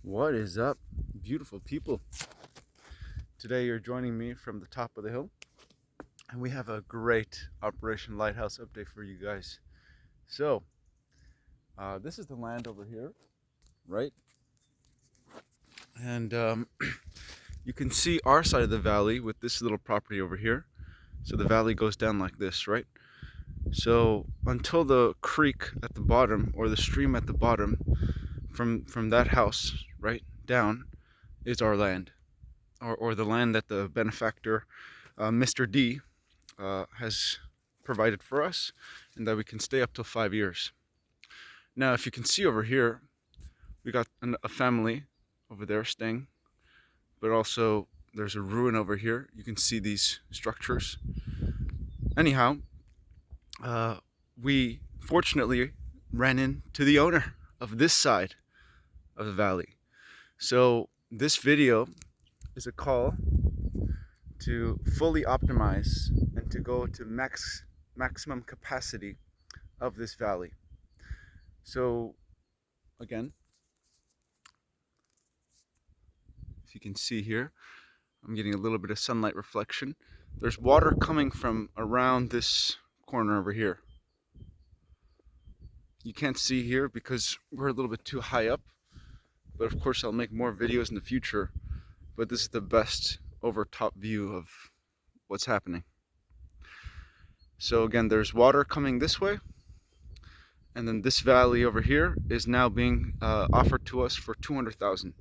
What is up, beautiful people? Today you're joining me from the top of the hill, and we have a great Operation Lighthouse update for you guys. So, this is the land over here, right? And you can see our side of the valley with this little property over here. So the valley goes down like this, right? So until the creek at the bottom or the stream at the bottom from that house, right, down is our land. Or the land that the benefactor, Mr. D, has provided for us, and that we can stay up till 5 years. Now, if you can see over here, we got a family over there staying, but also there's a ruin over here. You can see these structures. Anyhow, we fortunately ran into the owner of this side of the valley. So this video is a call to fully optimize and to go to maximum capacity of this valley. So again, if you can see here, I'm getting a little bit of sunlight reflection. There's water coming from around this corner over here. You can't see here because we're a little bit too high up, but of course I'll make more videos in the future. But this is the best over top view of what's happening. So again, there's water coming this way, and then this valley over here is now being offered to us for 200,000.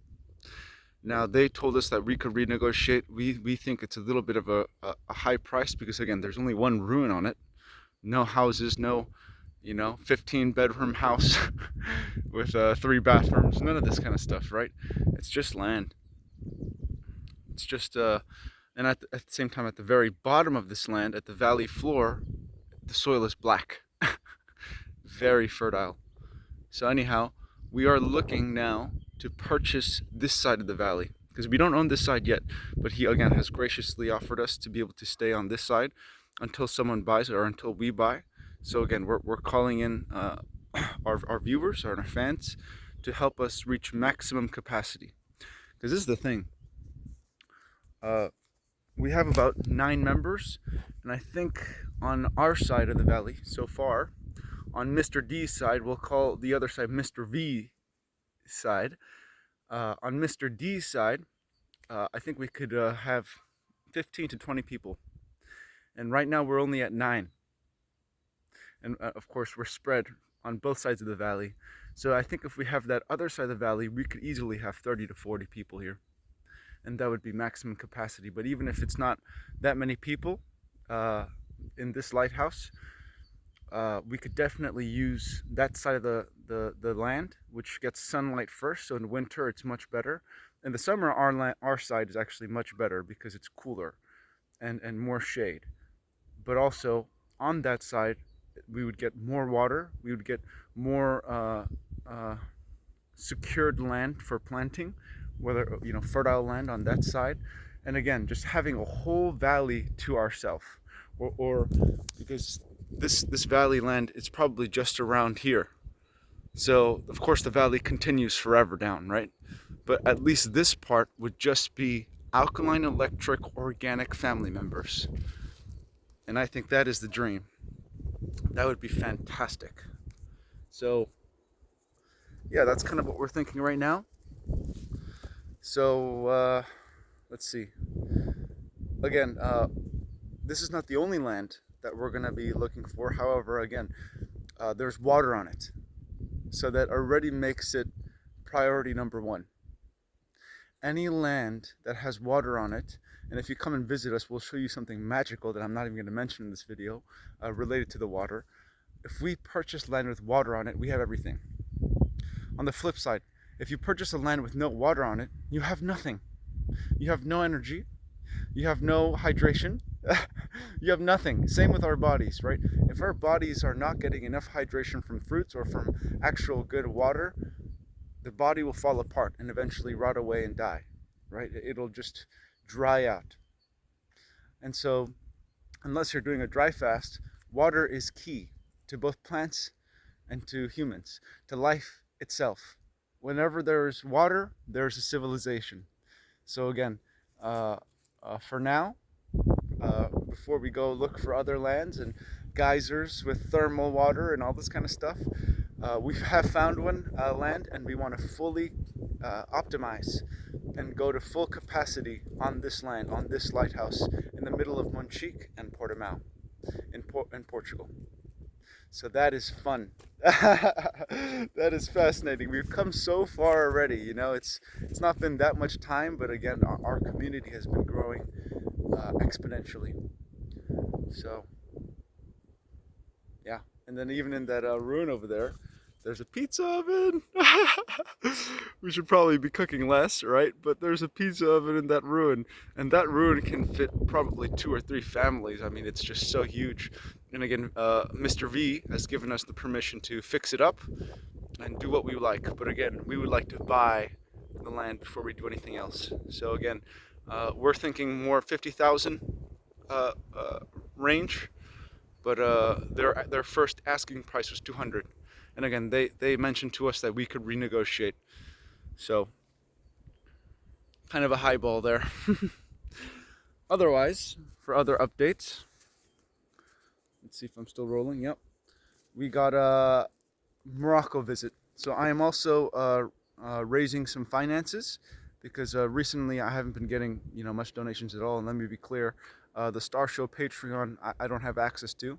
Now they told us that we could renegotiate. We think it's a little bit of a high price because again, there's only one ruin on it, no houses, no 15-bedroom house with 3 bathrooms, none of this kind of stuff, right? It's just land. It's just and at the same time, at the very bottom of this land, at the valley floor, the soil is black. Very fertile. So anyhow, we are looking now to purchase this side of the valley, because we don't own this side yet, but he again has graciously offered us to be able to stay on this side until someone buys or until we buy. So again, we're calling in our viewers or our fans to help us reach maximum capacity. Because this is the thing. We have about 9 members, and I think on our side of the valley so far, on Mr. D's side, we'll call the other side Mr. V side. On Mr. D's side, I think we could have 15 to 20 people. And right now we're only at 9. And of course we're spread on both sides of the valley. So I think if we have that other side of the valley, we could easily have 30 to 40 people here. And that would be maximum capacity. But even if it's not that many people in this lighthouse, we could definitely use that side of the land, which gets sunlight first. So in winter, it's much better. In the summer, our side is actually much better because it's cooler and more shade. But also on that side, we would get more water. We would get more secured land for planting, whether fertile land on that side. And again, just having a whole valley to ourselves, or because this valley land is probably just around here. So of course the valley continues forever down, right? But at least this part would just be alkaline, electric, organic family members. And I think that is the dream. That would be fantastic. So yeah, that's kind of what we're thinking right now. So let's see. Again, this is not the only land that we're going to be looking for. However, again, there's water on it. So that already makes it priority number 1. Any land that has water on it, and if you come and visit us, we'll show you something magical that I'm not even going to mention in this video related to the water. If we purchase land with water on it, we have everything. On the flip side, if you purchase a land with no water on it, you have nothing. You have no energy. You have no hydration. You have nothing. Same with our bodies, right? If our bodies are not getting enough hydration from fruits or from actual good water, the body will fall apart and eventually rot away and die, right? It'll just dry out. And so, unless you're doing a dry fast, water is key to both plants and to humans, to life itself. whenever there's water, there's a civilization. So again, for now, before we go look for other lands and geysers with thermal water and all this kind of stuff, we have found one land, and we want to fully optimize and go to full capacity on this land, on this lighthouse in the middle of Monchique and Portimao in Portugal. So that is fun. That is fascinating. We've come so far already. You know, it's not been that much time, but again, our community has been growing exponentially. So yeah, and then even in that ruin over there, there's a pizza oven. We should probably be cooking less, right? But there's a pizza oven in that ruin, and that ruin can fit probably 2 or 3 families. I mean, it's just so huge. And again, Mr. V has given us the permission to fix it up and do what we like. But again, we would like to buy the land before we do anything else. So again, we're thinking more 50,000 range, but their first asking price was 200. And again, they mentioned to us that we could renegotiate. So, kind of a high ball there. Otherwise, for other updates, let's see if I'm still rolling. Yep. We got a Morocco visit. So I am also raising some finances because recently I haven't been getting much donations at all. And let me be clear, the Star Show Patreon I don't have access to.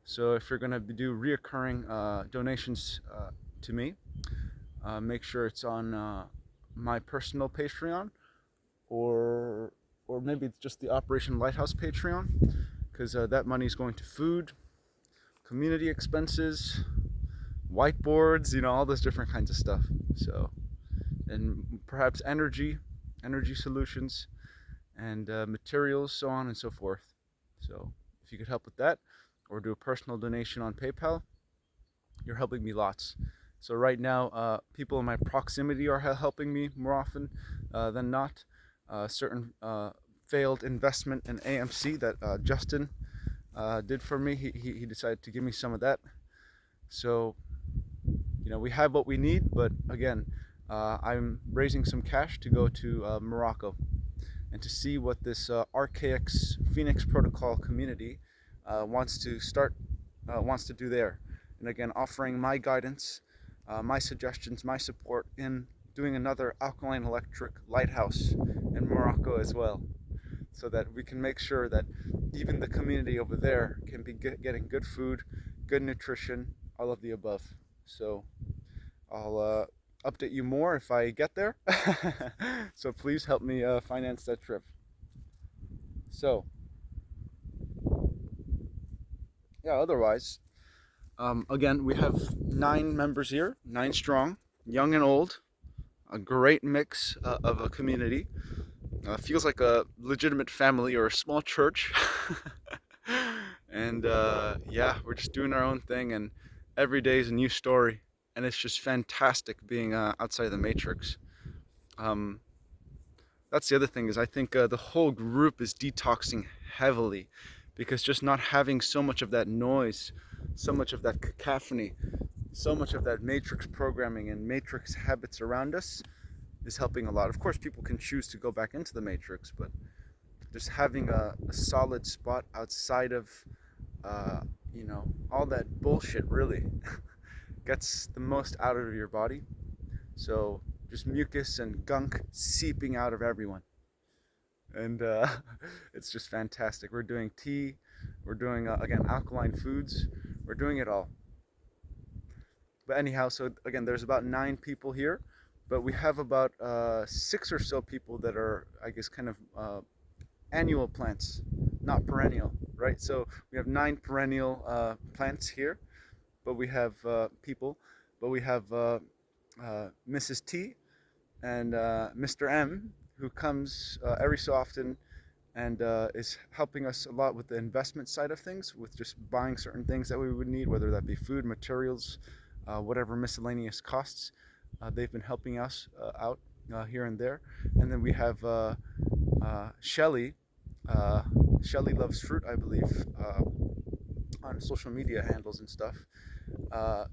So if you're going to do reoccurring donations to me, make sure it's on my personal Patreon, or maybe it's just the Operation Lighthouse Patreon, because that money is going to food, community expenses, whiteboards, all those different kinds of stuff. So, and perhaps energy solutions, and materials, so on and so forth. So if you could help with that, or do a personal donation on PayPal, you're helping me lots. So right now, people in my proximity are helping me more often than not. Certain failed investment in AMC that Justin did for me, he decided to give me some of that. So, we have what we need, but again, I'm raising some cash to go to Morocco and to see what this RKX Phoenix Protocol community wants to do there. And again, offering my guidance, my suggestions, my support in doing another alkaline electric lighthouse in Morocco as well, so that we can make sure that even the community over there can be getting good food, good nutrition, all of the above. So I'll update you more if I get there. So please help me finance that trip. So yeah, otherwise, again, we have 9 members here, 9 strong, young and old, a great mix of a community. Feels like a legitimate family or a small church. And yeah, we're just doing our own thing, and every day is a new story, and it's just fantastic being outside of the matrix. That's the other thing, is I think the whole group is detoxing heavily, because just not having so much of that noise, so much of that cacophony, so much of that matrix programming and matrix habits around us is helping a lot. Of course, people can choose to go back into the matrix, but just having a solid spot outside of all that bullshit really gets the most out of your body. So just mucus and gunk seeping out of everyone, and it's just fantastic. We're doing tea, we're doing again alkaline foods, we're doing it all. But anyhow, so again, there's about 9 people here, but we have about 6 or so people that are, I guess, kind of annual plants, not perennial, right? So we have 9 perennial plants here, but we have people, but we have Mrs. T and Mr. M, who comes every so often and is helping us a lot with the investment side of things, with just buying certain things that we would need, whether that be food, materials, whatever miscellaneous costs. They've been helping us out here and there. And then we have Shelly. Shelly Loves Fruit, I believe, on social media handles and stuff.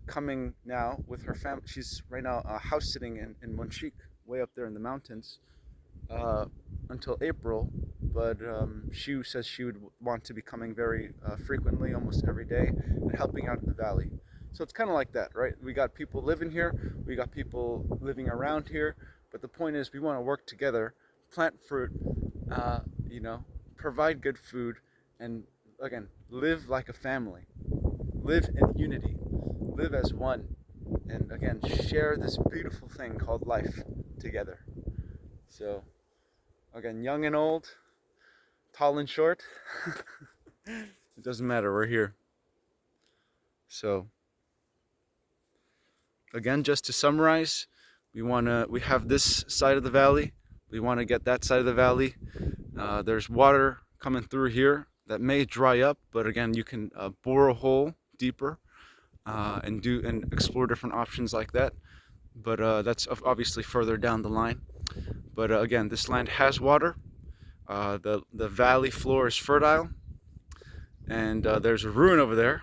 coming now with her family. She's right now house sitting in Monchique, way up there in the mountains, uh, until April. But she says she would want to be coming very frequently, almost every day, and helping out in the valley. So it's kind of like that, right? We got people living here, we got people living around here, but the point is we want to work together, plant fruit, uh, you know, provide good food, and again, live like a family, live in unity, live as one, and again, share this beautiful thing called life together. So, again, young and old, tall and short, it doesn't matter, we're here. So, again, just to summarize, we have this side of the valley, we want to get that side of the valley. There's water coming through here that may dry up, but again, you can bore a hole deeper and explore different options like that. But that's obviously further down the line. But again, this land has water. The valley floor is fertile, and there's a ruin over there.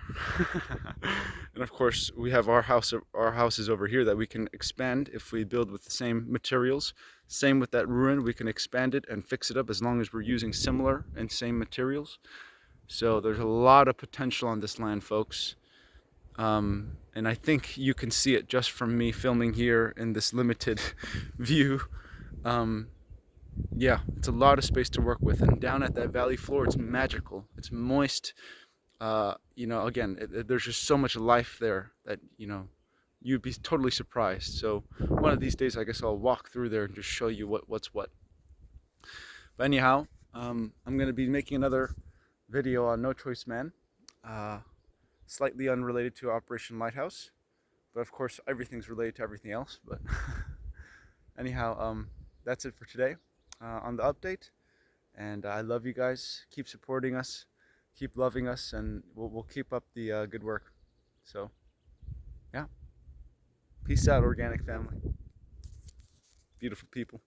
And of course, we have our houses over here that we can expand if we build with the same materials. Same with that ruin, we can expand it and fix it up as long as we're using similar and same materials. So there's a lot of potential on this land, folks. And I think you can see it just from me filming here in this limited view. Yeah, it's a lot of space to work with, and down at that valley floor, it's magical. It's moist. You know, again, there's just so much life there that, you know, you'd be totally surprised. So one of these days, I guess I'll walk through there and just show you what's what. But anyhow, I'm going to be making another video on No Choice Man, slightly unrelated to Operation Lighthouse, but of course everything's related to everything else. But anyhow, that's it for today on the update. And I love you guys. Keep supporting us, keep loving us, and we'll keep up the good work. So, yeah. Peace out, organic family. Beautiful people.